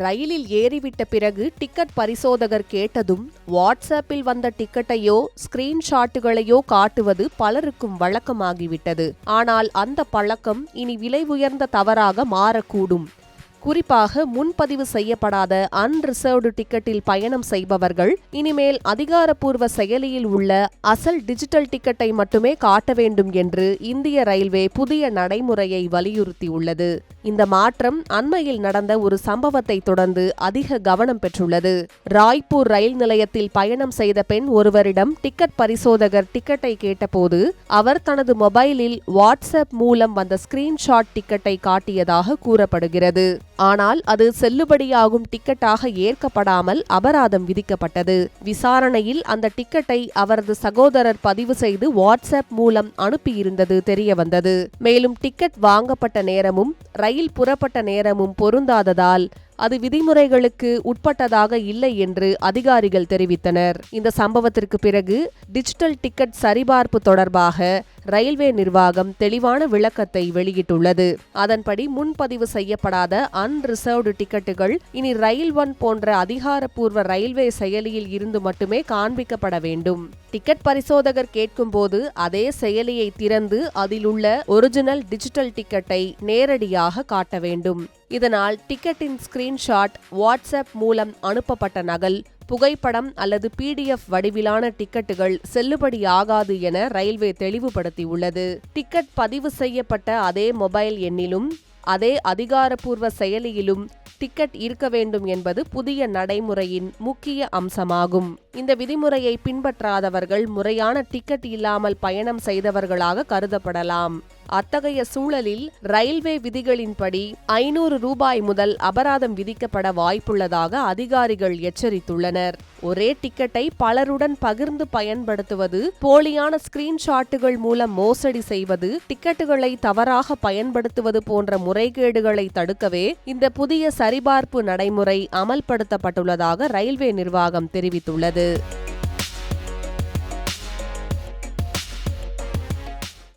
ரயிலில் ஏறிவிட்ட பிறகு டிக்கெட் பரிசோதகர் கேட்டதும் வாட்ஸ்அப்பில் வந்த டிக்கெட்டையோ ஸ்கிரீன்ஷாட்டுகளையோ காட்டுவது பலருக்கும் வழக்கமாகிவிட்டது. ஆனால் அந்த பழக்கம் இனி விலை உயர்ந்த தவறாக மாறக்கூடும். குறிப்பாக முன்பதிவு செய்யப்படாத அன்ரிசர்வ்டு டிக்கெட்டில் பயணம் செய்பவர்கள் இனிமேல் அதிகாரப்பூர்வ செயலியில் உள்ள அசல் டிஜிட்டல் டிக்கெட்டை மட்டுமே காட்ட வேண்டும் என்று இந்திய ரயில்வே புதிய நடைமுறையை வலியுறுத்தியுள்ளது. இந்த மாற்றம் அண்மையில் நடந்த ஒரு சம்பவத்தை தொடர்ந்து அதிக கவனம் பெற்றுள்ளது. ராய்ப்பூர் ரயில் நிலையத்தில் பயணம் செய்த பெண் ஒருவரிடம் டிக்கெட் பரிசோதகர் டிக்கெட்டை கேட்டபோது அவர் தனது மொபைலில் வாட்ஸ்அப் மூலம் வந்த ஸ்கிரீன்ஷாட் டிக்கெட்டை காட்டியதாக கூறப்படுகிறது. ஆனால் அது செல்லுபடியாகும் டிக்கெட்டாக ஏற்கப்படாமல் அபராதம் விதிக்கப்பட்டது. விசாரணையில் அந்த டிக்கெட்டை அவரது சகோதரர் பதிவு செய்து வாட்ஸ்அப் மூலம் அனுப்பியிருந்தது தெரியவந்தது. மேலும் டிக்கெட் வாங்கப்பட்ட நேரமும் ரயில் புறப்பட்ட நேரமும் பொருந்தாததால் அது விதிமுறைகளுக்கு உட்பட்டதாக இல்லை என்று அதிகாரிகள் தெரிவித்தனர். இந்த சம்பவத்திற்கு பிறகு டிஜிட்டல் டிக்கெட் சரிபார்ப்பு தொடர்பாக ரயில்வே நிர்வாகம் தெளிவான விளக்கத்தை வெளியிட்டுள்ளது. அதன்படி முன்பதிவு செய்யப்படாத அன்ரிசர்வ்டு டிக்கெட்டுகள் இனி ரயில் ஒன் போன்ற அதிகாரப்பூர்வ ரயில்வே செயலியில் இருந்து மட்டுமே காண்பிக்கப்பட வேண்டும். டிக்கெட் பரிசோதகர் கேட்கும்போது அதே செயலியை திறந்து அதில் உள்ள ஒரிஜினல் டிஜிட்டல் டிக்கெட்டை நேரடியாக காட்ட வேண்டும். இதனால் டிக்கெட்டின் ஸ்கிரீன்ஷாட், வாட்ஸ்அப் மூலம் அனுப்பப்பட்ட நகல், புகைப்படம் அல்லது PDF வடிவிலான டிக்கெட்டுகள் செல்லுபடியாகாது என ரயில்வே தெளிவுபடுத்தியுள்ளது. டிக்கெட் பதிவு செய்யப்பட்ட அதே மொபைல் எண்ணிலும் அதே அதிகாரப்பூர்வ செயலியிலும் டிக்கெட் இருக்க வேண்டும் என்பது புதிய நடைமுறையின் முக்கிய அம்சமாகும். இந்த விதிமுறையை பின்பற்றாதவர்கள் முறையான டிக்கெட் இல்லாமல் பயணம் செய்தவர்களாக கருதப்படலாம். அத்தகைய சூழலில் ரயில்வே விதிகளின்படி 500 ரூபாய் முதல் அபராதம் விதிக்கப்பட வாய்ப்புள்ளதாக அதிகாரிகள் எச்சரித்துள்ளனர். ஒரே டிக்கெட்டை பலருடன் பகிர்ந்து பயன்படுத்துவது, போலியான ஸ்கிரீன்ஷாட்டுகள் மூலம் மோசடி செய்வது, டிக்கெட்டுகளை தவறாக பயன்படுத்துவது போன்ற முறைகேடுகளை தடுக்கவே இந்த புதிய சரிபார்ப்பு நடைமுறை அமல்படுத்தப்பட்டுள்ளதாக ரயில்வே நிர்வாகம் தெரிவித்துள்ளது.